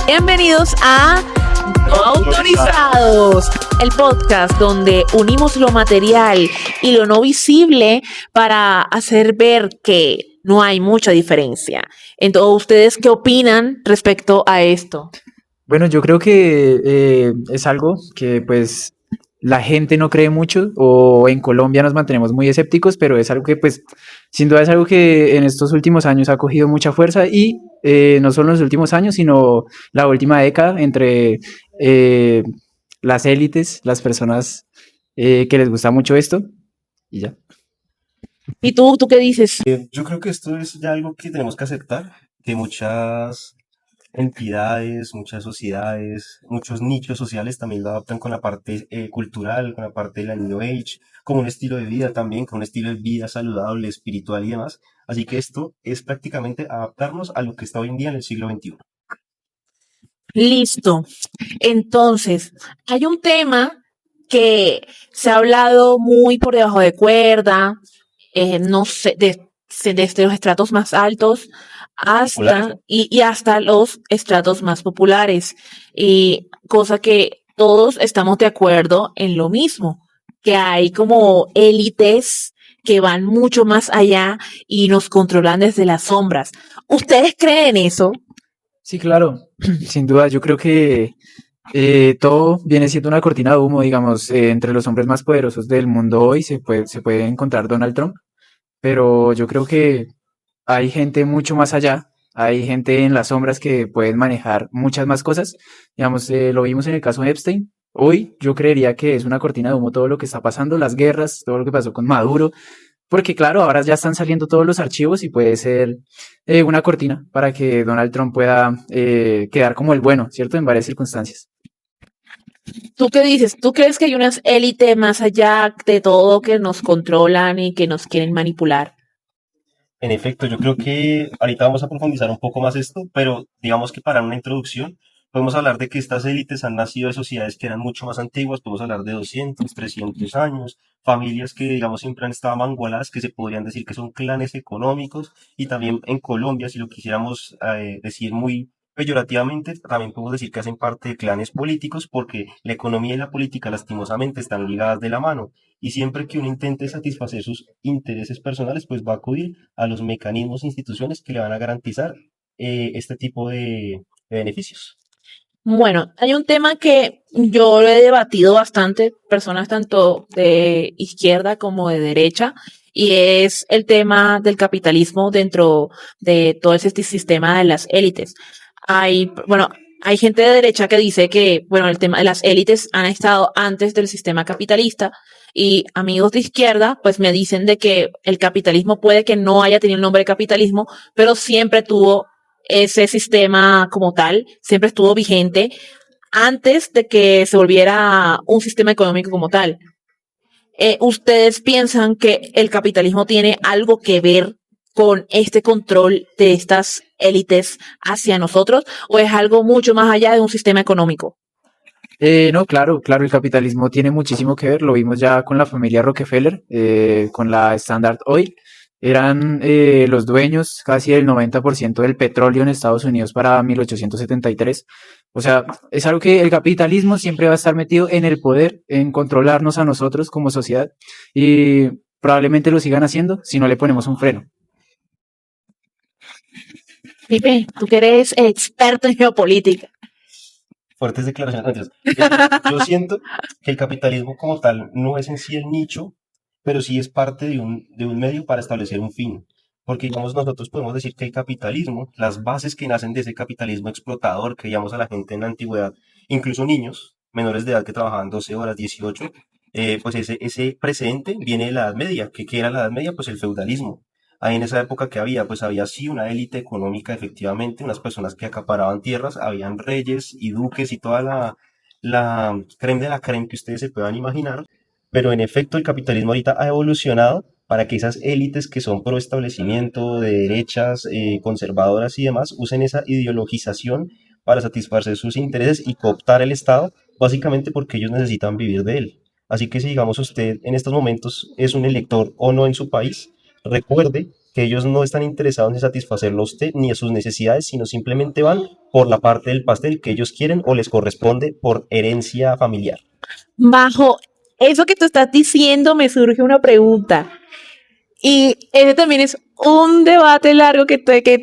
Bienvenidos a No Autorizados, el podcast donde unimos lo material y lo no visible para hacer ver que no hay mucha diferencia. Entonces, ¿ustedes qué opinan respecto a esto? Bueno, yo creo que es algo que pues la gente no cree mucho o en Colombia nos mantenemos muy escépticos, pero es algo que pues sin duda es algo que en estos últimos años ha cogido mucha fuerza y no solo en los últimos años, sino la última década entre eh, las élites, las personas que les gusta mucho esto y ya. ¿Y tú qué dices? Yo creo que esto es ya algo que tenemos que aceptar, que muchas entidades, muchas sociedades, muchos nichos sociales también lo adoptan con la parte cultural, con la parte de la New Age, como un estilo de vida también, con un estilo de vida saludable, espiritual y demás. Así que esto es prácticamente adaptarnos a lo que está hoy en día en el siglo XXI. Listo. Entonces, hay un tema que se ha hablado muy por debajo de cuerda, no sé, desde los estratos más altos hasta y hasta los estratos más populares. Y cosa que todos estamos de acuerdo en lo mismo, que hay como élites que van mucho más allá y nos controlan desde las sombras. ¿Ustedes creen eso? Sí, claro, sin duda, yo creo que todo viene siendo una cortina de humo, digamos, entre los hombres más poderosos del mundo hoy se puede encontrar Donald Trump, pero yo creo que hay gente mucho más allá, hay gente en las sombras que pueden manejar muchas más cosas, digamos, lo vimos en el caso de Epstein. Hoy yo creería que es una cortina de humo todo lo que está pasando, las guerras, todo lo que pasó con Maduro, porque claro, ahora ya están saliendo todos los archivos y puede ser una cortina para que Donald Trump pueda quedar como el bueno, ¿cierto? En varias circunstancias. ¿Tú qué dices? ¿Tú crees que hay unas élites más allá de todo que nos controlan y que nos quieren manipular? En efecto, yo creo que ahorita vamos a profundizar un poco más esto, pero digamos que para una introducción podemos hablar de que estas élites han nacido de sociedades que eran mucho más antiguas, podemos hablar de 200, 300 años, familias que digamos siempre han estado mangualadas, que se podrían decir que son clanes económicos, y también en Colombia, si lo quisiéramos decir muy peyorativamente, también podemos decir que hacen parte de clanes políticos porque la economía y la política lastimosamente están ligadas de la mano y siempre que uno intente satisfacer sus intereses personales, pues va a acudir a los mecanismos e instituciones que le van a garantizar este tipo de beneficios. Bueno, hay un tema que yo lo he debatido bastante, personas tanto de izquierda como de derecha, y es el tema del capitalismo dentro de todo este sistema de las élites. Bueno, hay gente de derecha que dice que, bueno, el tema de las élites han estado antes del sistema capitalista, y amigos de izquierda, pues me dicen de que el capitalismo puede que no haya tenido el nombre de capitalismo, pero siempre tuvo ese sistema como tal, siempre estuvo vigente antes de que se volviera un sistema económico como tal. ¿Ustedes piensan que el capitalismo tiene algo que ver con este control de estas élites hacia nosotros o es algo mucho más allá de un sistema económico? No, claro, claro, el capitalismo tiene muchísimo que ver, lo vimos ya con la familia Rockefeller, con la Standard Oil, eran los dueños casi del 90% del petróleo en Estados Unidos para 1873. O sea, es algo que el capitalismo siempre va a estar metido en el poder, en controlarnos a nosotros como sociedad y probablemente lo sigan haciendo si no le ponemos un freno. Pipe, tú que eres experto en geopolítica. Fuertes declaraciones. Yo siento que el capitalismo como tal no es en sí el nicho, pero sí es parte de un medio para establecer un fin. Porque, digamos, nosotros podemos decir que el capitalismo, las bases que nacen de ese capitalismo explotador que veíamos a la gente en la antigüedad, incluso niños menores de edad que trabajaban 12 horas, 18, pues ese precedente viene de la Edad Media. ¿Qué era la Edad Media? Pues el feudalismo. Ahí en esa época que había, pues había sí una élite económica, efectivamente, unas personas que acaparaban tierras, habían reyes y duques y toda la creme de la creme que ustedes se puedan imaginar, pero en efecto el capitalismo ahorita ha evolucionado para que esas élites que son pro establecimiento, de derechas, conservadoras y demás, usen esa ideologización para satisfacer sus intereses y cooptar el Estado, básicamente porque ellos necesitan vivir de él. Así que si digamos usted en estos momentos es un elector o no en su país, recuerde que ellos no están interesados en satisfacerlo a usted ni a sus necesidades, sino simplemente van por la parte del pastel que ellos quieren o les corresponde por herencia familiar. Bajo eso que tú estás diciendo, me surge una pregunta. Y ese también es un debate largo que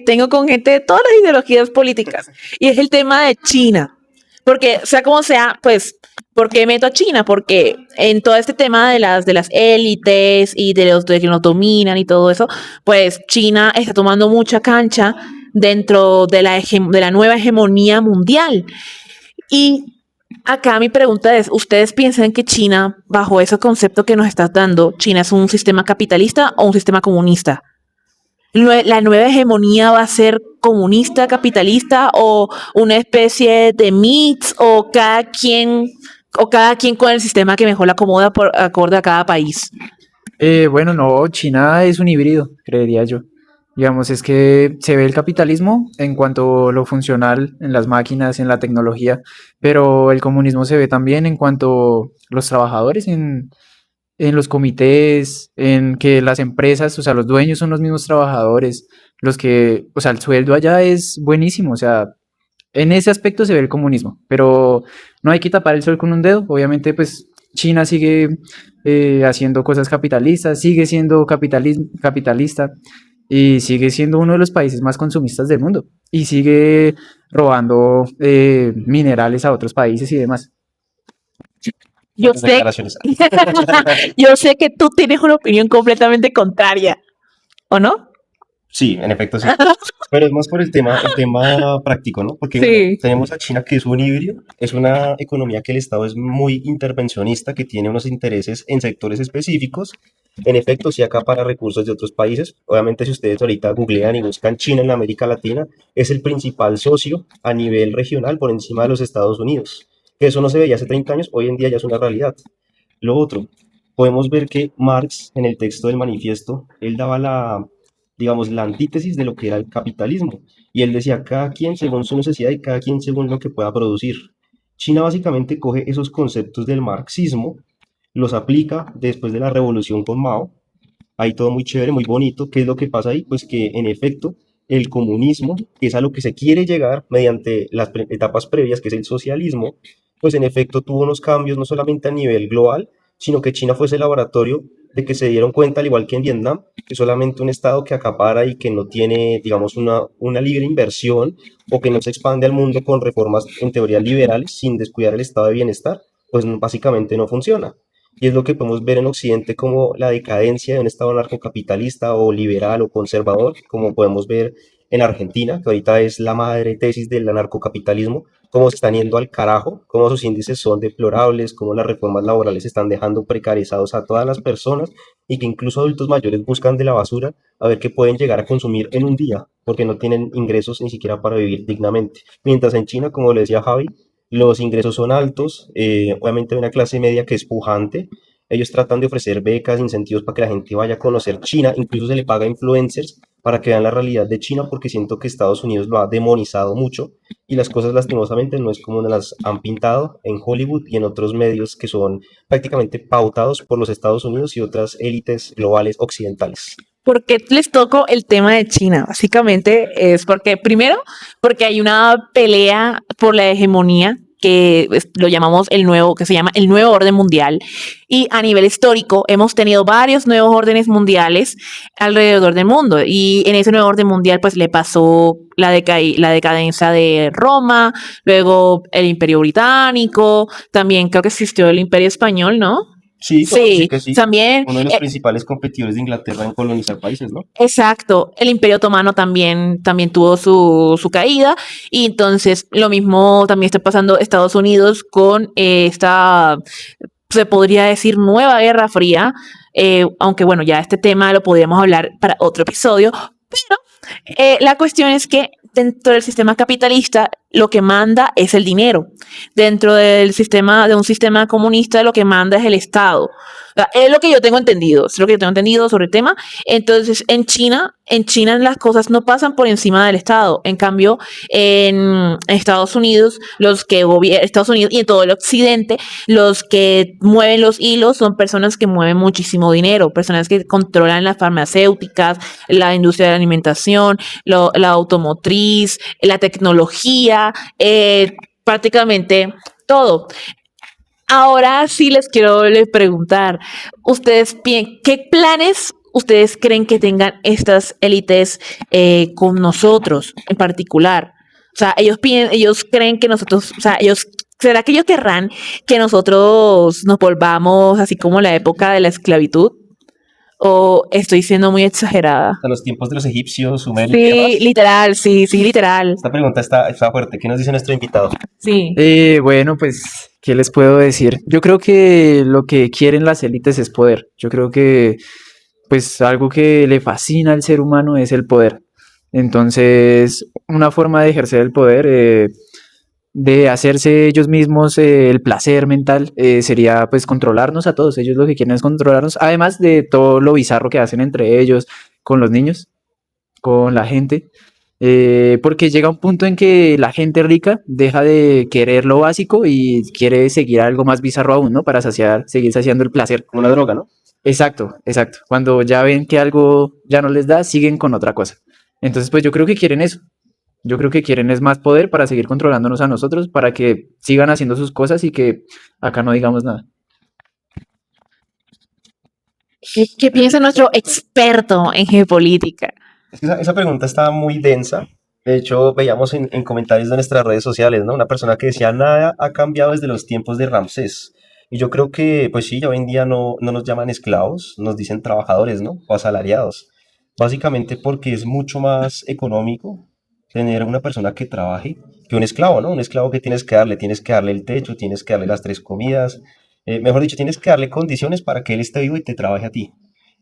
tengo con gente de todas las ideologías políticas. Y es el tema de China. Porque, sea como sea, pues, ¿por qué meto a China? Porque en todo este tema de las élites y de que nos dominan y todo eso, pues China está tomando mucha cancha dentro de la nueva hegemonía mundial. Y acá mi pregunta es, ¿ustedes piensan que China, bajo ese concepto que nos estás dando, China es un sistema capitalista o un sistema comunista? ¿La nueva hegemonía va a ser comunista, capitalista o una especie de mix o cada quien con el sistema que mejor le acomoda por acorde a cada país? Bueno, no, China es un híbrido, creería yo. Digamos, es que se ve el capitalismo en cuanto a lo funcional en las máquinas, en la tecnología, pero el comunismo se ve también en cuanto a los trabajadores, en los comités, en que las empresas, o sea, los dueños son los mismos trabajadores, los que, o sea, el sueldo allá es buenísimo, o sea, en ese aspecto se ve el comunismo, pero no hay que tapar el sol con un dedo. Obviamente, pues China sigue haciendo cosas capitalistas, sigue siendo capitalista y sigue siendo uno de los países más consumistas del mundo y sigue robando minerales a otros países y demás. Yo sé, yo sé que tú tienes una opinión completamente contraria, ¿o no? Sí, en efecto sí. Pero es más por el tema práctico, ¿no? Porque bueno, Sí. tenemos a China que es un híbrido, es una economía que el Estado es muy intervencionista, que tiene unos intereses en sectores específicos. En efecto, sí acapara recursos de otros países. Obviamente, si ustedes ahorita googlean y buscan China en América Latina, es el principal socio a nivel regional por encima de los Estados Unidos. Que eso no se veía hace 30 años, hoy en día ya es una realidad. Lo otro, podemos ver que Marx en el texto del manifiesto, él daba digamos, la antítesis de lo que era el capitalismo. Y él decía, cada quien según su necesidad y cada quien según lo que pueda producir. China básicamente coge esos conceptos del marxismo, los aplica después de la revolución con Mao. Ahí todo muy chévere, muy bonito. ¿Qué es lo que pasa ahí? Pues que en efecto el comunismo, que es a lo que se quiere llegar mediante las etapas previas, que es el socialismo, pues en efecto tuvo unos cambios no solamente a nivel global, sino que China fuese el laboratorio de que se dieron cuenta, al igual que en Vietnam, que solamente un Estado que acapara y que no tiene, digamos, una libre inversión o que no se expande al mundo con reformas en teoría liberales sin descuidar el estado de bienestar, pues básicamente no funciona. Y es lo que podemos ver en Occidente como la decadencia de un Estado narcocapitalista o liberal o conservador, como podemos ver en Argentina, que ahorita es la madre tesis del anarcocapitalismo, cómo se están yendo al carajo, cómo sus índices son deplorables, cómo las reformas laborales están dejando precarizados a todas las personas y que incluso adultos mayores buscan de la basura a ver qué pueden llegar a consumir en un día, porque no tienen ingresos ni siquiera para vivir dignamente. Mientras en China, como le decía Javi, los ingresos son altos, obviamente hay una clase media que es pujante. Ellos tratan de ofrecer becas, incentivos para que la gente vaya a conocer China, incluso se le paga a influencers para que vean la realidad de China, porque siento que Estados Unidos lo ha demonizado mucho y las cosas lastimosamente no es como nos las han pintado en Hollywood y en otros medios que son prácticamente pautados por los Estados Unidos y otras élites globales occidentales. ¿Por qué les toco el tema de China? Básicamente es porque, primero, porque hay una pelea por la hegemonía que lo llamamos que se llama el nuevo orden mundial. Y a nivel histórico hemos tenido varios nuevos órdenes mundiales alrededor del mundo. Y en ese nuevo orden mundial pues le pasó la decadencia de Roma, luego el Imperio Británico, también creo que existió el Imperio Español, ¿no? Sí, Sí, que sí. también. Uno de los principales competidores de Inglaterra en colonizar países, ¿no? Exacto, el Imperio Otomano también tuvo su caída y entonces lo mismo también está pasando Estados Unidos con esta, se podría decir, nueva Guerra Fría, aunque bueno, ya este tema lo podríamos hablar para otro episodio, pero la cuestión es que dentro del sistema capitalista lo que manda es el dinero. Dentro del sistema, de un sistema comunista, lo que manda es el Estado. O sea, es lo que yo tengo entendido, es lo que yo tengo entendido sobre el tema. Entonces, en China las cosas no pasan por encima del Estado. En cambio, en Estados Unidos, los que gobiernan, Estados Unidos y en todo el occidente, los que mueven los hilos son personas que mueven muchísimo dinero, personas que controlan las farmacéuticas, la industria de la alimentación, la automotriz, la tecnología, prácticamente todo. Ahora sí les quiero preguntar, ustedes, ¿qué planes ustedes creen que tengan estas élites con nosotros en particular? O sea, ellos creen que nosotros, o sea, ¿será que ellos querrán que nosotros nos volvamos así como la época de la esclavitud? ¿O estoy siendo muy exagerada? A los tiempos de los egipcios, sumerios y Sí, demás. literal, sí, literal. Esta pregunta está fuerte. ¿Qué nos dice nuestro invitado? Sí. Bueno, pues, ¿qué les puedo decir? Yo creo que lo que quieren las élites es poder. Yo creo que, pues, algo que le fascina al ser humano es el poder. Entonces, una forma de ejercer el poder, de hacerse ellos mismos el placer mental, sería, pues, controlarnos a todos. Ellos lo que quieren es controlarnos, además de todo lo bizarro que hacen entre ellos, con los niños, con la gente. Porque llega un punto en que la gente rica deja de querer lo básico y quiere seguir algo más bizarro aún, ¿no? Para seguir saciando el placer. Como una droga, ¿no? Exacto, exacto. Cuando ya ven que algo ya no les da, siguen con otra cosa. Entonces, pues yo creo que quieren eso. Yo creo que quieren es más poder para seguir controlándonos a nosotros, para que sigan haciendo sus cosas y que acá no digamos nada. ¿Qué piensa nuestro experto en geopolítica? Es que esa pregunta está muy densa. De hecho, veíamos en comentarios de nuestras redes sociales, ¿no? Una persona que decía, nada ha cambiado desde los tiempos de Ramsés. Y yo creo que, pues sí, ya hoy en día no nos llaman esclavos, nos dicen trabajadores, ¿no? O asalariados. Básicamente porque es mucho más económico tener una persona que trabaje que un esclavo, ¿no? Un esclavo que tienes que darle el techo, tienes que darle las tres comidas, mejor dicho, tienes que darle condiciones para que él esté vivo y te trabaje a ti.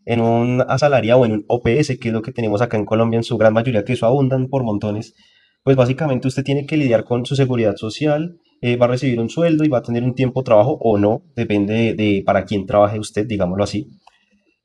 En un asalariado o en un OPS, que es lo que tenemos acá en Colombia en su gran mayoría, que eso abundan por montones, pues básicamente usted tiene que lidiar con su seguridad social, va a recibir un sueldo y va a tener un tiempo de trabajo o no, depende de para quién trabaje usted, digámoslo así.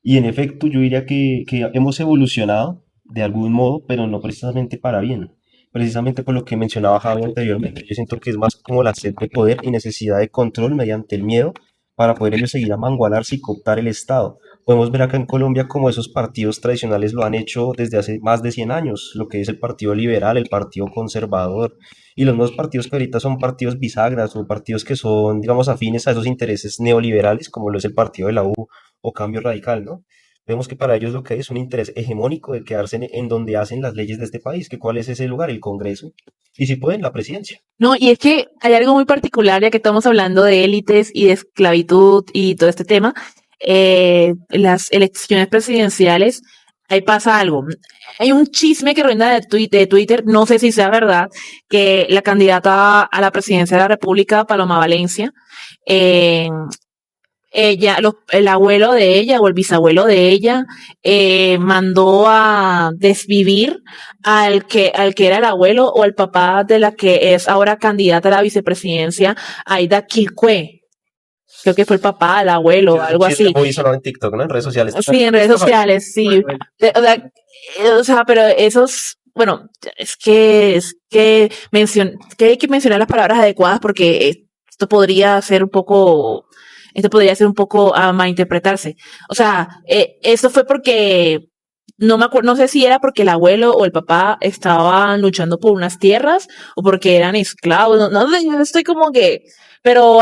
Y en efecto, yo diría que hemos evolucionado de algún modo, pero no precisamente para bien. Precisamente por lo que mencionaba Javi anteriormente, yo siento que es más como la sed de poder y necesidad de control mediante el miedo para poder ellos seguir amangualarse y cooptar el Estado. Podemos ver acá en Colombia como esos partidos tradicionales lo han hecho desde hace más de 100 años, lo que es el Partido Liberal, el Partido Conservador, y los nuevos partidos que ahorita son partidos bisagras o partidos que son, digamos, afines a esos intereses neoliberales, como lo es el Partido de la U o Cambio Radical, ¿no? Vemos que para ellos lo que hay es un interés hegemónico de quedarse en donde hacen las leyes de este país, que cuál es ese lugar, el Congreso, y si pueden, la presidencia. No, y es que hay algo muy particular, ya que estamos hablando de élites y de esclavitud y todo este tema. Las elecciones presidenciales, ahí pasa algo. Hay un chisme que ronda de Twitter, no sé si sea verdad, que la candidata a la presidencia de la República, Paloma Valencia, eh, el abuelo de ella o el bisabuelo de ella mandó a desvivir al que era el abuelo o el papá de la que es ahora candidata a la vicepresidencia, Aida Quilcue. Creo que fue el papá, el abuelo, algo así. Muy sonado en TikTok, ¿no? En redes sociales. Sí, en redes sociales, sí. O sea, pero esos, bueno, que hay que mencionar las palabras adecuadas porque esto podría ser un poco a malinterpretarse. O sea, eso fue porque no me acuerdo, no sé si era porque el abuelo o el papá estaban luchando por unas tierras o porque eran esclavos, no sé, yo estoy como que, pero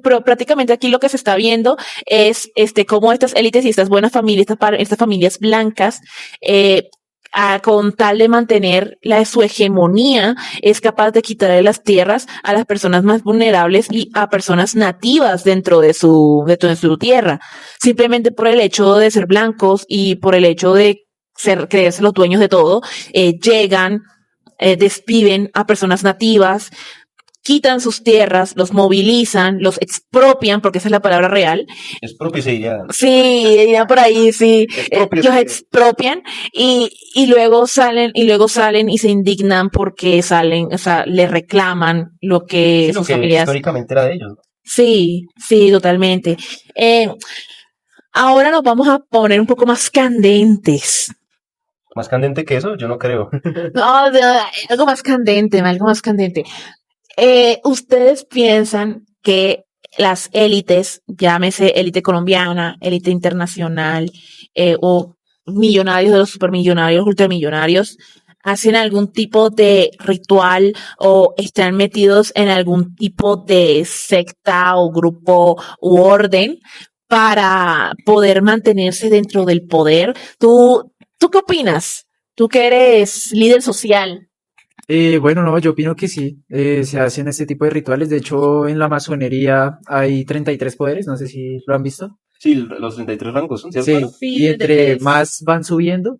pero prácticamente aquí lo que se está viendo es cómo estas élites y estas buenas familias, estas familias blancas, con tal de mantener su hegemonía, es capaz de quitarle las tierras a las personas más vulnerables y a personas nativas dentro de su tierra, simplemente por el hecho de ser blancos y por el hecho de creerse los dueños de todo, llegan, despiden a personas nativas, quitan sus tierras, los movilizan, los expropian, porque esa es la palabra real. Es propio, se diría. Sí, ya por ahí, sí. Los expropian y luego salen y se indignan porque salen, o sea, le reclaman lo que Sí, lo sus que familias. históricamente era de ellos, ¿no? Sí, sí, totalmente. Ahora nos vamos a poner un poco más candentes. Más candente que eso, yo no creo. No, algo más candente, algo más candente. ¿Ustedes piensan que las élites, llámese élite colombiana, élite internacional, o millonarios de los supermillonarios, ultramillonarios, hacen algún tipo de ritual o están metidos en algún tipo de secta o grupo u orden para poder mantenerse dentro del poder? ¿Tú qué opinas? Tú que eres líder social. Bueno, no, yo opino que sí, se hacen este tipo de rituales. De hecho, en la masonería hay 33 poderes, no sé si lo han visto. Sí, los 33 rangos son, ¿cierto? Sí, Sí, y entre 33. más van subiendo,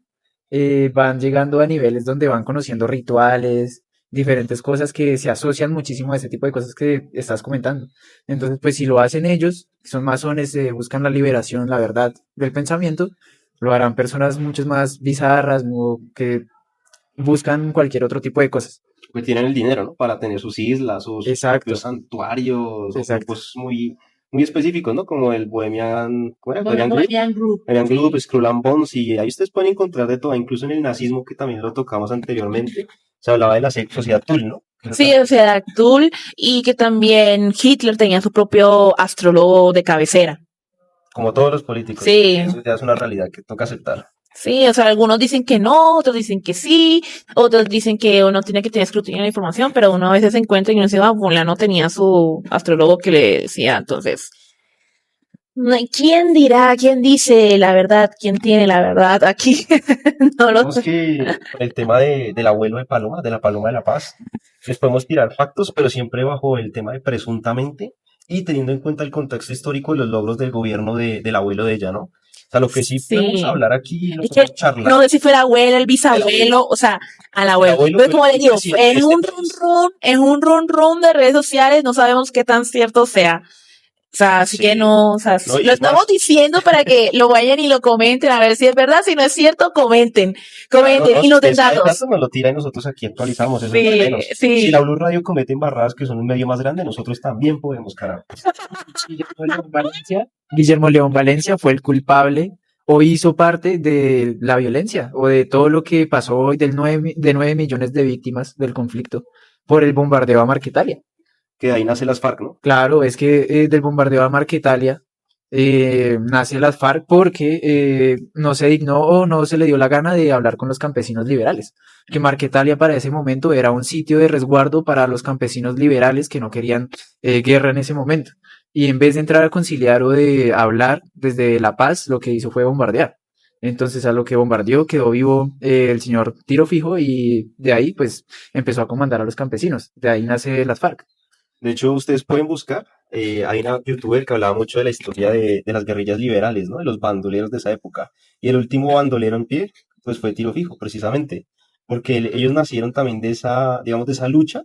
van llegando a niveles donde van conociendo rituales, diferentes cosas que se asocian muchísimo a ese tipo de cosas que estás comentando. Entonces, pues si lo hacen ellos, que son masones, buscan la liberación, la verdad del pensamiento, lo harán personas mucho más bizarras, que buscan cualquier otro tipo de cosas. Pues tienen el dinero, ¿no? Para tener sus islas, sus propios Exacto, santuarios, o exacto. grupos muy, muy específicos, ¿no? Como el Bohemian, ¿cómo era? Bohemian Group. Bohemian Group. Bohemian Group, Sí. Skull and Bones, y ahí ustedes pueden encontrar de todo, incluso en el nazismo, que también lo tocamos anteriormente, se hablaba de la sociedad Tull, ¿no? Sí, o sea, Abdul, y que también Hitler tenía su propio astrólogo de cabecera. Como todos los políticos. Sí, Eso ya es una realidad que toca aceptar. sí, o sea, algunos dicen que no, otros dicen que sí, otros dicen que uno tiene que tener escrutinio de la información, pero uno a veces se encuentra y uno dice, ah, no tenía su astrólogo que le decía, entonces, ¿quién dirá, quién dice la verdad, quién tiene la verdad aquí? No lo Digamos sé. que el tema del abuelo de Paloma, de la Paloma de la Paz, les podemos tirar factos, pero siempre bajo el tema de presuntamente y teniendo en cuenta el contexto histórico y los logros del gobierno del abuelo de ella, ¿no? O sea, lo que sí podemos Sí. hablar aquí, Es que nosotros charlar, no sé si fue el abuelo, el el abuelo, bisabuelo, o sea, al el abuelo. abuelo Pero fue como le el digo, presidente de este país. en un run run de redes sociales, no sabemos qué tan cierto sea. O sea, así que Sí, no, o sea, no, y lo es estamos más, diciendo para que lo vayan y lo comenten, a ver si es verdad, si no es cierto, comenten, claro, comenten no, y si nos den ustedes saben datos. datos, nos lo tiran y nosotros aquí actualizamos, eso es lo de Sí, menos. Si la sí. Blue Radio comete embarradas que son un medio más grande, nosotros también podemos, carajo. Guillermo León Valencia fue el culpable o hizo parte de la violencia o de todo lo que pasó hoy de 9 millones de víctimas del conflicto por el bombardeo a Marquetalia. Que de ahí nace las FARC, ¿no? Claro, es que del bombardeo a Marquetalia nace las FARC porque no se dignó o no se le dio la gana de hablar con los campesinos liberales. Que Marquetalia para ese momento era un sitio de resguardo para los campesinos liberales que no querían guerra en ese momento. Y en vez de entrar a conciliar o de hablar desde la paz, lo que hizo fue bombardear. Entonces a lo que bombardeó quedó vivo el señor Tiro Fijo y de ahí pues empezó a comandar a los campesinos. De ahí nace las FARC. De hecho, ustedes pueden buscar, hay una youtuber que hablaba mucho de la historia de las guerrillas liberales, ¿no? De los bandoleros de esa época. Y el último bandolero en pie, pues fue Tiro Fijo, precisamente. Porque ellos nacieron también de esa, digamos, de esa lucha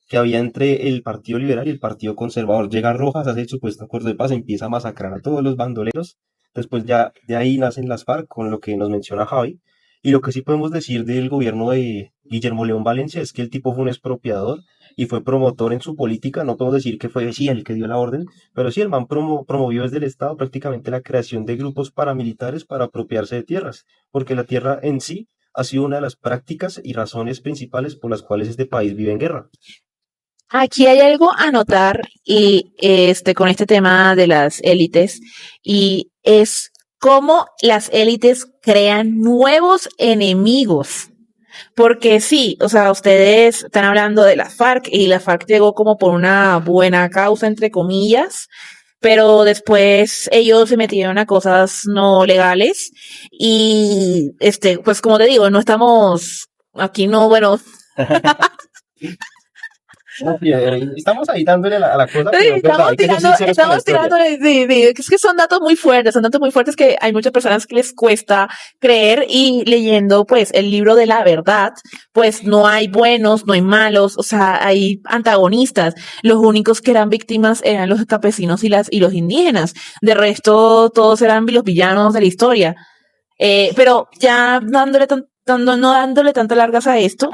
que había entre el Partido Liberal y el Partido Conservador. Llega Rojas, hace el supuesto acuerdo de paz, empieza a masacrar a todos los bandoleros. Después ya de ahí nacen las FARC, con lo que nos menciona Javi. Y lo que sí podemos decir del gobierno de Guillermo León Valencia es que el tipo fue un expropiador y fue promotor en su política. No podemos decir que fue sí el que dio la orden, pero sí el man promovió desde el Estado prácticamente la creación de grupos paramilitares para apropiarse de tierras, porque la tierra en sí ha sido una de las prácticas y razones principales por las cuales este país vive en guerra. Aquí hay algo a notar y con este tema de las élites y es cómo las élites crean nuevos enemigos. Porque sí, o sea, ustedes están hablando de la FARC y la FARC llegó como por una buena causa, entre comillas, pero después ellos se metieron a cosas no legales y pues como te digo, no estamos aquí, no, bueno, Estamos ahí dándole a la cosa, Sí, pero es verdad, hay que ser sinceros con la estamos historia. tirándole, sí, es que son datos muy fuertes que hay muchas personas que les cuesta creer y leyendo pues el libro de la verdad, pues no hay buenos, no hay malos, o sea, hay antagonistas. Los únicos que eran víctimas eran los campesinos y los indígenas. De resto, todos eran los villanos de la historia. Pero ya no dándole tantas largas a esto,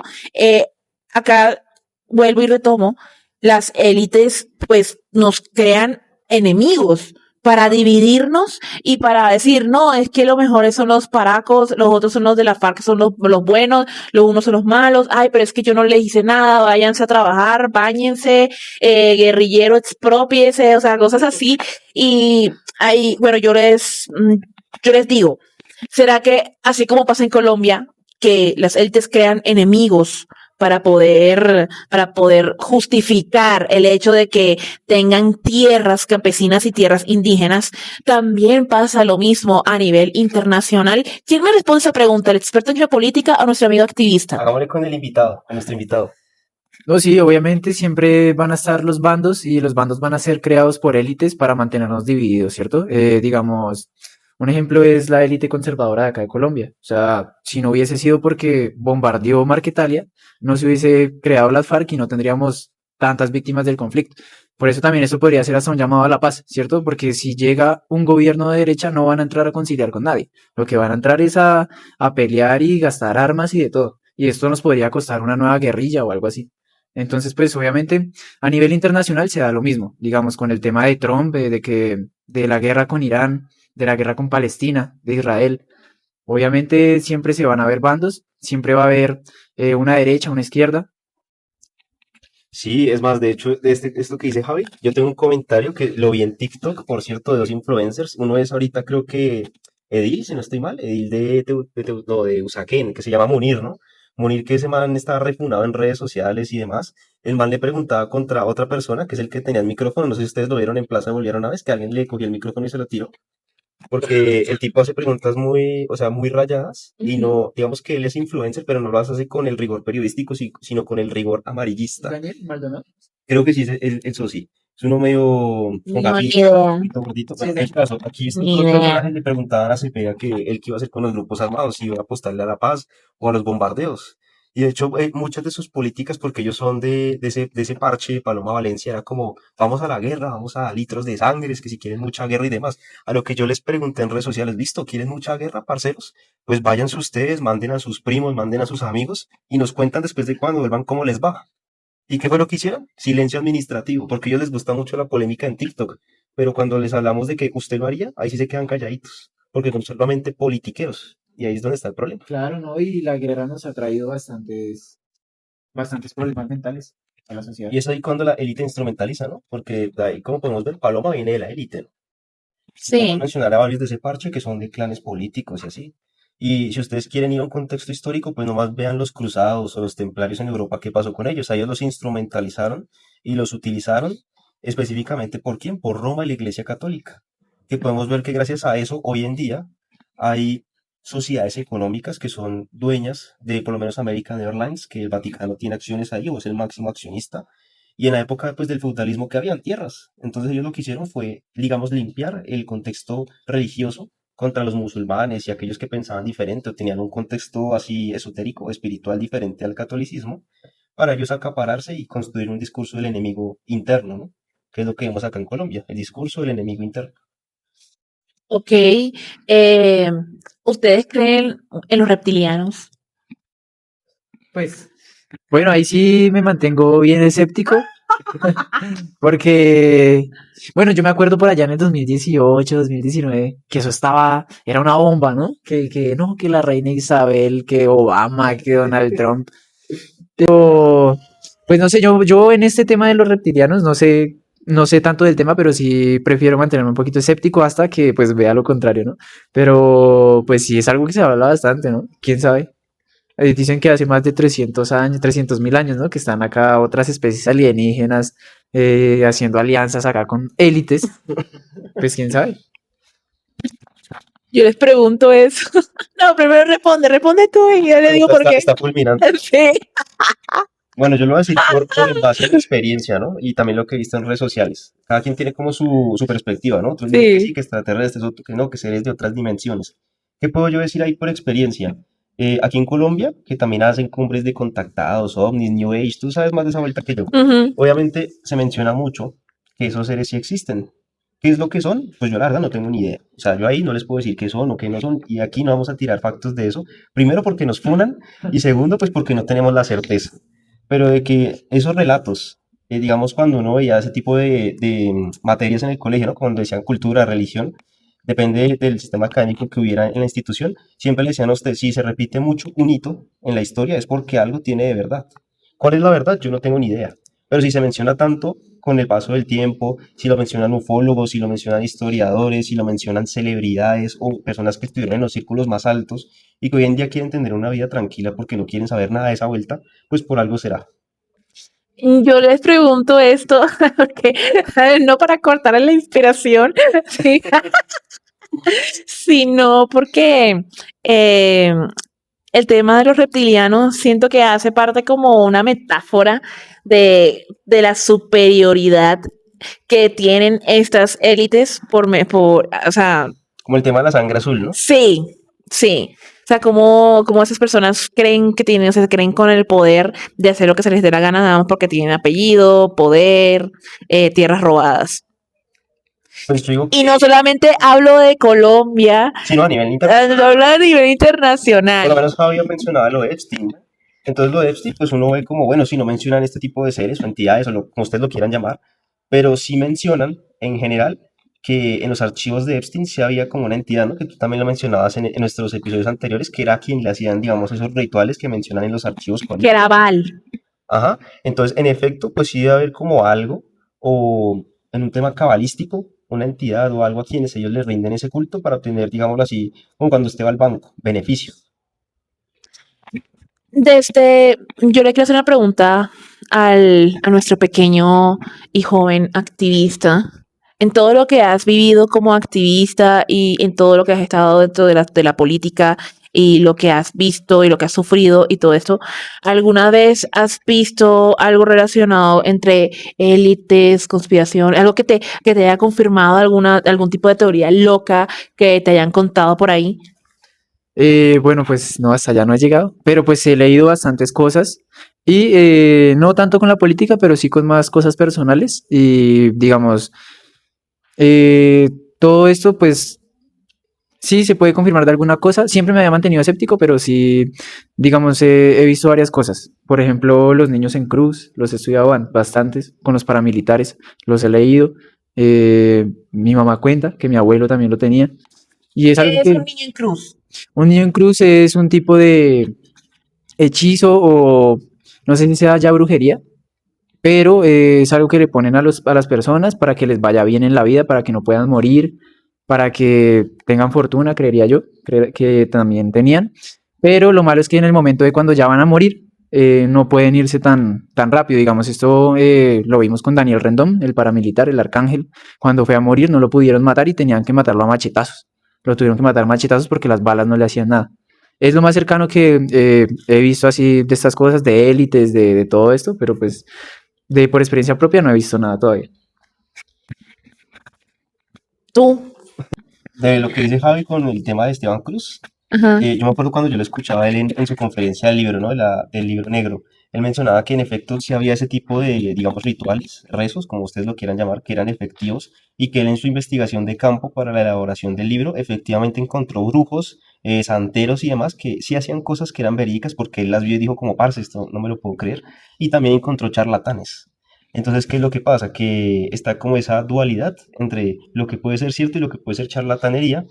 acá vuelvo y retomo, las élites pues nos crean enemigos para dividirnos y para decir, no, es que los mejores son los paracos, los otros son los de la FARC, son los buenos, los unos son los malos, ay, pero es que yo no les hice nada, váyanse a trabajar, báñense, guerrillero, expropiese, o sea, cosas así. Y ahí, bueno, yo les digo, ¿será que así como pasa en Colombia, que las élites crean enemigos para poder justificar el hecho de que tengan tierras campesinas y tierras indígenas, también pasa lo mismo a nivel internacional? ¿Quién me responde esa pregunta? ¿El experto en geopolítica o nuestro amigo activista? Hagámosle con el invitado, con nuestro invitado. No, sí, obviamente siempre van a estar los bandos y los bandos van a ser creados por élites para mantenernos divididos, ¿cierto? Digamos, un ejemplo es la élite conservadora de acá de Colombia. O sea, si no hubiese sido porque bombardeó Marquetalia, no se hubiese creado las FARC y no tendríamos tantas víctimas del conflicto. Por eso también eso podría ser hasta un llamado a la paz, ¿cierto? Porque si llega un gobierno de derecha no van a entrar a conciliar con nadie. Lo que van a entrar es a pelear y gastar armas y de todo. Y esto nos podría costar una nueva guerrilla o algo así. Entonces, pues obviamente a nivel internacional se da lo mismo, digamos, con el tema de Trump, de la guerra con Irán, de la guerra con Palestina, de Israel. Obviamente siempre se van a ver bandos, siempre va a haber una derecha, una izquierda. Sí, es más, de hecho, de esto que dice Javi, yo tengo un comentario que lo vi en TikTok, por cierto, de dos influencers. Uno es ahorita, creo que Edil, si no estoy mal, Edil no, de Usaquén, que se llama Munir, ¿no? Munir, que ese man está refunado en redes sociales y demás. El man le preguntaba contra otra persona, que es el que tenía el micrófono. No sé si ustedes lo vieron en Plaza Bolívar una vez, que alguien le cogió el micrófono y se lo tiró. Porque el tipo hace preguntas muy, o sea, muy rayadas y no, digamos que él es influencer, pero no lo hace con el rigor periodístico, sino con el rigor amarillista. Daniel Maldonado. Creo que sí, eso sí. Es uno medio con No, ni gafita, idea. gordito, gordito. Sí, Bueno, el caso, aquí estos Ni dos idea. personajes le preguntaban a Cepeda que él qué iba a hacer con los grupos armados, si iba a apostarle a la paz o a los bombardeos. Y de hecho, muchas de sus políticas, porque ellos son de ese parche de Paloma Valencia, era como, vamos a la guerra, vamos a litros de sangre, es que si quieren mucha guerra y demás. A lo que yo les pregunté en redes sociales, ¿listo? ¿Quieren mucha guerra, parceros? Pues váyanse ustedes, manden a sus primos, manden a sus amigos y nos cuentan después de cuando vuelvan cómo les va. ¿Y qué fue lo que hicieron? Silencio administrativo, porque a ellos les gusta mucho la polémica en TikTok, pero cuando les hablamos de que usted lo haría, ahí sí se quedan calladitos, porque son solamente politiqueros, y ahí es donde está el problema. Claro, ¿no? Y la guerra nos ha traído bastantes problemas mentales a la sociedad. Y es ahí cuando la élite instrumentaliza, ¿no? Porque de ahí, como podemos ver, Paloma viene de la élite, ¿no? Vamos a Sí. mencionar a varios de ese parche que son de clanes políticos y así. Y si ustedes quieren ir a un contexto histórico, pues nomás vean los cruzados o los templarios en Europa, qué pasó con ellos. A ellos los instrumentalizaron y los utilizaron específicamente ¿por quién? Por Roma y la Iglesia Católica. Que podemos ver que gracias a eso, hoy en día, hay sociedades económicas que son dueñas de por lo menos American Airlines, que el Vaticano tiene acciones ahí o es el máximo accionista. Y en la época pues, del feudalismo que habían tierras. Entonces ellos lo que hicieron fue, digamos, limpiar el contexto religioso contra los musulmanes y aquellos que pensaban diferente o tenían un contexto así esotérico, espiritual diferente al catolicismo, para ellos acapararse y construir un discurso del enemigo interno, ¿no? Que es lo que vemos acá en Colombia, el discurso del enemigo interno. Ok. ¿Ustedes creen en los reptilianos? Pues, bueno, ahí sí me mantengo bien escéptico, porque, bueno, yo me acuerdo por allá en el 2018, 2019, que eso era una bomba, ¿no? Que no, que la reina Isabel, que Obama, que Donald Trump. Pero, pues no sé, yo en este tema de los reptilianos no sé tanto del tema, pero sí prefiero mantenerme un poquito escéptico hasta que pues vea lo contrario, ¿no? Pero pues sí es algo que se habla bastante, ¿no? ¿Quién sabe? Dicen que hace más de 300 años, 300.000 años, ¿no? Que están acá otras especies alienígenas haciendo alianzas acá con élites. Pues quién sabe. Yo les pregunto eso. No, primero responde tú y yo le digo por Está, qué. está fulminante. Sí. Bueno, yo lo voy a decir por en base a mi experiencia, ¿no? Y también lo que he visto en redes sociales. Cada quien tiene como su perspectiva, ¿no? Otros dicen que sí, Sí. que extraterrestres, otros que no, que seres de otras dimensiones. ¿Qué puedo yo decir ahí por experiencia? Aquí en Colombia, que también hacen cumbres de contactados, ovnis, New Age, tú sabes más de esa vuelta que yo. Ujú. Obviamente se menciona mucho que esos seres sí existen. ¿Qué es lo que son? Pues yo la verdad no tengo ni idea. O sea, yo ahí no les puedo decir qué son o qué no son. Y aquí no vamos a tirar factos de eso. Primero porque nos funan y segundo pues porque no tenemos la certeza. Pero de que esos relatos, digamos cuando uno veía ese tipo de materias en el colegio, ¿no? Cuando decían cultura, religión, depende del sistema académico que hubiera en la institución, siempre le decían a usted, si se repite mucho un hito en la historia es porque algo tiene de verdad. ¿Cuál es la verdad? Yo no tengo ni idea. Pero si se menciona tanto con el paso del tiempo, si lo mencionan ufólogos, si lo mencionan historiadores, si lo mencionan celebridades o personas que estuvieron en los círculos más altos y que hoy en día quieren tener una vida tranquila porque no quieren saber nada de esa vuelta, pues por algo será. Yo les pregunto esto, porque, no para cortar la inspiración, sí, sino porque eh, el tema de los reptilianos siento que hace parte como una metáfora de la superioridad que tienen estas élites o sea, Como el tema de la sangre azul, ¿no? sí, sí. O sea, como esas personas creen que tienen, o sea, creen con el poder de hacer lo que se les dé la gana, nada más porque tienen apellido, poder, tierras robadas. Pues yo digo Y que, no solamente hablo de Colombia, sino a nivel internacional. hablo a nivel Por lo internacional. menos Javier mencionaba lo de Epstein, ¿no? Entonces lo de Epstein, pues uno ve como, bueno, si no mencionan este tipo de seres o entidades o como ustedes lo quieran llamar, pero sí mencionan en general que en los archivos de Epstein sí había como una entidad, ¿no? Que tú también lo mencionabas en nuestros episodios anteriores, que era quien le hacían, digamos, esos rituales que mencionan en los archivos con Que él. era Val. Ajá. Entonces, en efecto, pues sí debe haber como algo, o en un tema cabalístico, una entidad o algo a quienes ellos les rinden ese culto para obtener, digámoslo así, como cuando usted va al banco, beneficio. Yo le quiero hacer una pregunta a nuestro pequeño y joven activista. En todo lo que has vivido como activista y en todo lo que has estado dentro de la política y lo que has visto y lo que has sufrido y todo esto, ¿alguna vez has visto algo relacionado entre élites, conspiración, algo que te haya confirmado algún tipo de teoría loca que te hayan contado por ahí? Bueno, pues no, hasta allá no he llegado, pero pues he leído bastantes cosas y no tanto con la política, pero sí con más cosas personales y digamos, eh, todo esto pues sí se puede confirmar de alguna cosa. Siempre me había mantenido escéptico, pero sí, digamos, he visto varias cosas. Por ejemplo, los niños en cruz, los he estudiado bastantes, con los paramilitares, los he leído. Mi mamá cuenta que mi abuelo también lo tenía. Y es algo ¿Qué es que un niño en cruz? un niño en cruz es un tipo de hechizo o no sé si sea ya brujería, pero es algo que le ponen a las personas para que les vaya bien en la vida, para que no puedan morir, para que tengan fortuna, creería yo, que también tenían. Pero lo malo es que en el momento de cuando ya van a morir, no pueden irse tan rápido. Digamos, esto lo vimos con Daniel Rendón, el paramilitar, el arcángel. Cuando fue a morir no lo pudieron matar y tenían que matarlo a machetazos. Lo tuvieron que matar a machetazos porque las balas no le hacían nada. Es lo más cercano que he visto así de estas cosas, de élites, de todo esto, pero pues por experiencia propia no he visto nada todavía. Tú. De lo que dice Javi con el tema de Esteban Cruz, Ajá. yo me acuerdo cuando yo lo escuchaba a él en su conferencia del libro, ¿no? Del libro negro. Él mencionaba que en efecto sí había ese tipo de, digamos, rituales, rezos, como ustedes lo quieran llamar, que eran efectivos y que él en su investigación de campo para la elaboración del libro efectivamente encontró brujos, santeros y demás que sí hacían cosas que eran verídicas porque él las vio y dijo como, parce, esto no me lo puedo creer. Y también encontró charlatanes. Entonces, ¿qué es lo que pasa? Que está como esa dualidad entre lo que puede ser cierto y lo que puede ser charlatanería,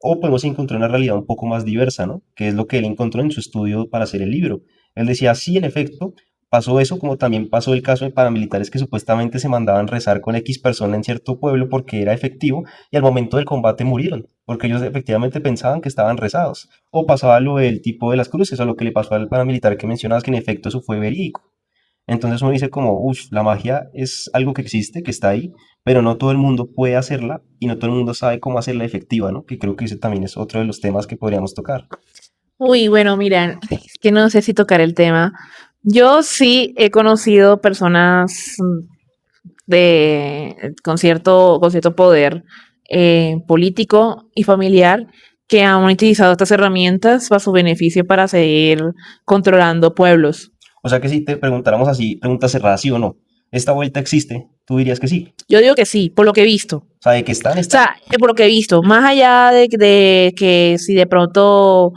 o podemos encontrar una realidad un poco más diversa, ¿no? Que es lo que él encontró en su estudio para hacer el libro. Él decía, sí, en efecto, pasó eso, como también pasó el caso de paramilitares que supuestamente se mandaban rezar con X persona en cierto pueblo porque era efectivo y al momento del combate murieron, porque ellos efectivamente pensaban que estaban rezados. O pasaba lo del tipo de las cruces, o lo que le pasó al paramilitar que mencionabas, que en efecto eso fue verídico. Entonces uno dice como, uff, la magia es algo que existe, que está ahí, pero no todo el mundo puede hacerla y no todo el mundo sabe cómo hacerla efectiva, ¿no? Que creo que ese también es otro de los temas que podríamos tocar. Uy, bueno, mira, es que no sé si tocar el tema, Yo sí he conocido personas con cierto poder político y familiar que han utilizado estas herramientas para su beneficio para seguir controlando pueblos. O sea que si te preguntáramos así, pregunta cerrada, sí o no, ¿esta vuelta existe? Tú dirías que sí. Yo digo que sí, por lo que he visto. O sea, de que están, O están. sea, por lo que he visto, más allá de que si de pronto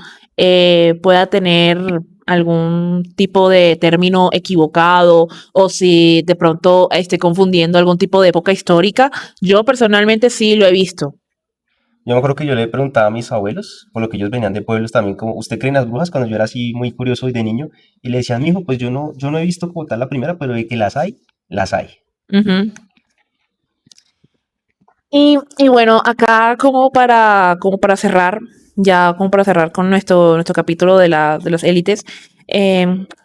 pueda tener algún tipo de término equivocado o si de pronto esté confundiendo algún tipo de época histórica, yo personalmente sí lo he visto. Yo me acuerdo que yo le preguntaba a mis abuelos, por lo que ellos venían de pueblos también, como, ¿usted cree en las brujas? Cuando yo era así muy curioso y de niño, y le decían, mijo, pues yo no he visto como tal la primera, pero de que las hay, las hay. Ujú. Y bueno, acá como para cerrar, ya como para cerrar con nuestro capítulo de las élites,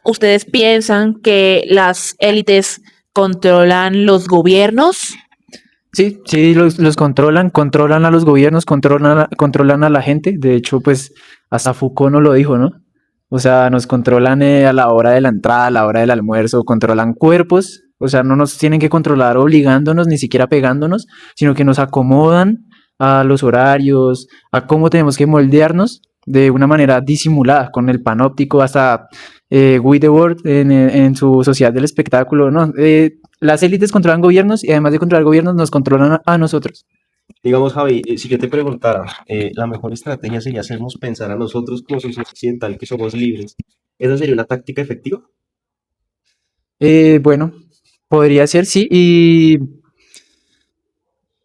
¿ustedes piensan que las élites controlan los gobiernos? Sí, sí, los controlan, controlan a los gobiernos, controlan a la gente. De hecho, pues hasta Foucault nos lo dijo, ¿no? O sea, nos controlan a la hora de la entrada, a la hora del almuerzo, controlan cuerpos. O sea, no nos tienen que controlar obligándonos, ni siquiera pegándonos, sino que nos acomodan a los horarios, a cómo tenemos que moldearnos de una manera disimulada, con el panóptico, hasta We the World en su sociedad del espectáculo, ¿no? Las élites controlan gobiernos y además de controlar gobiernos nos controlan a nosotros. Digamos, Javi, si yo te preguntara, la mejor estrategia sería hacernos pensar a nosotros como sociedad occidental que somos libres. ¿Esa sería una táctica efectiva? Bueno, podría ser, sí, y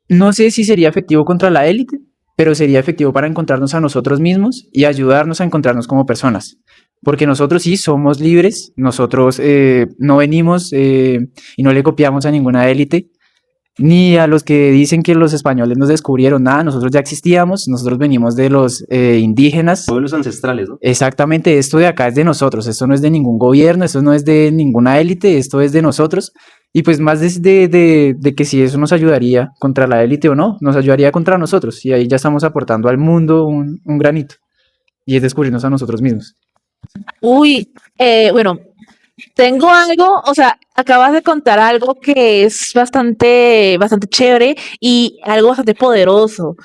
no sé si sería efectivo contra la élite, pero sería efectivo para encontrarnos a nosotros mismos y ayudarnos a encontrarnos como personas. Porque nosotros sí somos libres, nosotros no venimos y no le copiamos a ninguna élite, ni a los que dicen que los españoles nos descubrieron nada, nosotros ya existíamos, nosotros venimos de los indígenas. Pueblos ancestrales, ¿no? Exactamente, esto de acá es de nosotros, esto no es de ningún gobierno, esto no es de ninguna élite, esto es de nosotros. Y pues más de que si eso nos ayudaría contra la élite o no, nos ayudaría contra nosotros. Y ahí ya estamos aportando al mundo un granito. Y es descubrirnos a nosotros mismos. Uy, bueno, tengo algo, o sea, acabas de contar algo que es bastante chévere y algo bastante poderoso.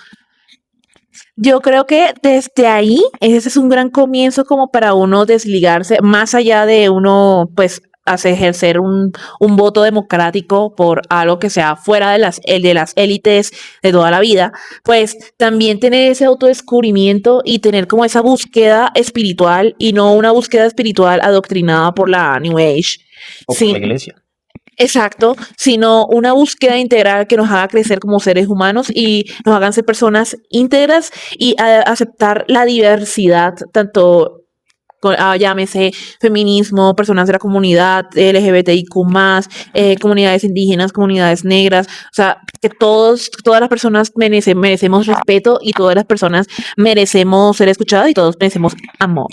Yo creo que desde ahí, ese es un gran comienzo como para uno desligarse, más allá de uno, pues, hacer ejercer un voto democrático por algo que sea fuera de el de las élites de toda la vida, pues también tener ese autodescubrimiento y tener como esa búsqueda espiritual y no una búsqueda espiritual adoctrinada por la New Age. O por la Sí, iglesia. exacto, sino una búsqueda integral que nos haga crecer como seres humanos y nos hagan ser personas íntegras y aceptar la diversidad, tanto llámese feminismo, personas de la comunidad LGBTIQ+, comunidades indígenas, comunidades negras, o sea, que todas las personas merecemos respeto y todas las personas merecemos ser escuchadas y todos merecemos amor.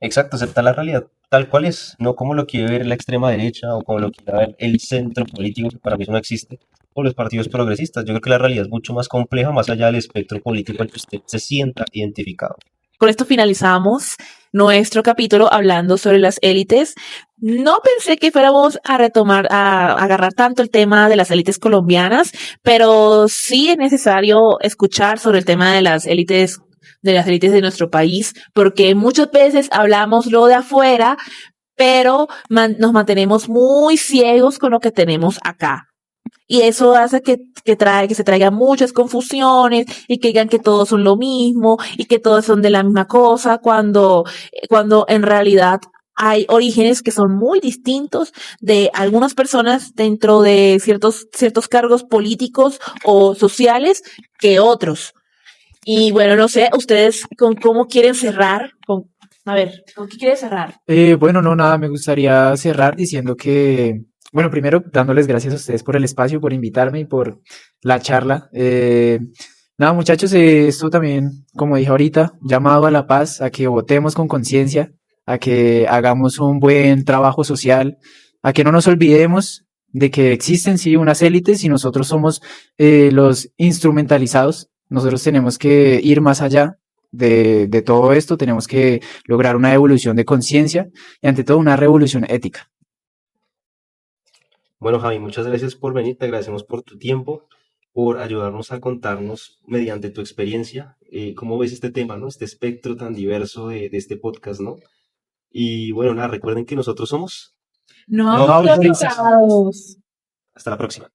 Exacto, aceptar la realidad tal cual es, no como lo quiere ver la extrema derecha o como lo quiere ver el centro político, que para mí eso no existe, o los partidos progresistas. Yo creo que la realidad es mucho más compleja, más allá del espectro político al que usted se sienta identificado. Con esto finalizamos nuestro capítulo hablando sobre las élites. No pensé que fuéramos a retomar, a agarrar tanto el tema de las élites colombianas, pero sí es necesario escuchar sobre el tema de las élites de nuestro país, porque muchas veces hablamos lo de afuera, pero nos mantenemos muy ciegos con lo que tenemos acá. Y eso hace que se traigan muchas confusiones y que digan que todos son lo mismo y que todos son de la misma cosa, cuando en realidad hay orígenes que son muy distintos de algunas personas dentro de ciertos cargos políticos o sociales que otros. Y bueno, no sé, ustedes con cómo quieren cerrar, a ver, ¿con qué quieren cerrar? Bueno, no, nada, me gustaría cerrar diciendo que, bueno, primero dándoles gracias a ustedes por el espacio, por invitarme y por la charla. Nada, muchachos, esto también, como dije ahorita, llamado a la paz, a que votemos con conciencia, a que hagamos un buen trabajo social, a que no nos olvidemos de que existen, sí, unas élites y nosotros somos los instrumentalizados. Nosotros tenemos que ir más allá de todo esto, tenemos que lograr una evolución de conciencia y ante todo una revolución ética. Bueno, Javi, muchas gracias por venir, te agradecemos por tu tiempo, por ayudarnos a contarnos mediante tu experiencia cómo ves este tema, ¿no? Este espectro tan diverso de este podcast, ¿no? Y bueno, nada, recuerden que nosotros somos No No autorizados. autorizados. hasta la próxima.